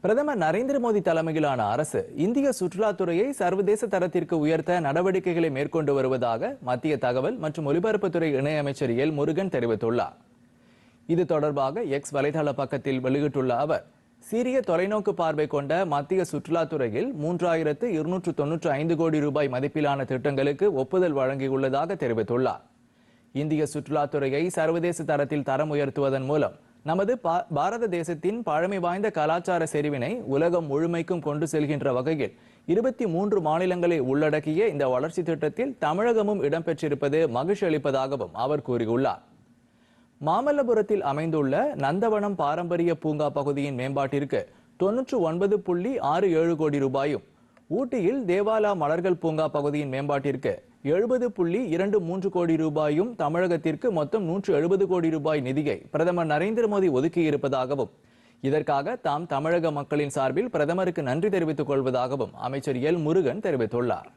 பிரதமர் நரேந்திர மோடி தலைமையிலான அரசு இந்திய சுற்றுலாத்துறையை சர்வதேச தரத்திற்கு உயர்த்த நடவடிக்கைகளை மேற்கொண்டு வருவதாக மத்திய தகவல் மற்றும் ஒலிபரப்புத்துறை இணையமைச்சர் எல் முருகன் தெரிவித்துள்ளார். இது தொடர்பாக எக்ஸ் வலைதள பக்கத்தில் வெளியிட்டுள்ள அவர், சீரிய தொலைநோக்கு பார்வை கொண்ட மத்திய சுற்றுலாத்துறையில் 3295 கோடி ரூபாய் மதிப்பிலான திட்டங்களுக்கு ஒப்புதல் வழங்கியுள்ளதாக தெரிவித்துள்ளார். இந்திய சுற்றுலாத்துறையை சர்வதேச தரத்தில் தரம் உயர்த்துவதன் மூலம் நமது பாரத தேசத்தின் பழமை வாய்ந்த கலாச்சார செறிவினை உலகம் முழுமைக்கும் கொண்டு செல்கின்ற வகையில் 23 மாநிலங்களை உள்ளடக்கிய இந்த வளர்ச்சி திட்டத்தில் தமிழகமும் இடம்பெற்றிருப்பது மகிழ்ச்சி அளிப்பதாகவும் அவர் கூறியுள்ளார். மாமல்லபுரத்தில் அமைந்துள்ள நந்தவனம் பாரம்பரிய பூங்கா பகுதியின் மேம்பாட்டிற்கு 99.67 கோடி ரூபாயும், ஊட்டியில் தேவாலா மலர்கள் பூங்கா பகுதியின் மேம்பாட்டிற்கு 70.23 கோடி ரூபாயும், தமிழகத்திற்கு மொத்தம் 170 கோடி ரூபாய் நிதியை பிரதமர் நரேந்திர மோடி ஒதுக்கியிருப்பதாகவும், இதற்காக தாம் தமிழக மக்களின் சார்பில் பிரதமருக்கு நன்றி தெரிவித்துக் கொள்வதாகவும் அமைச்சர் எல் முருகன் தெரிவித்துள்ளார்.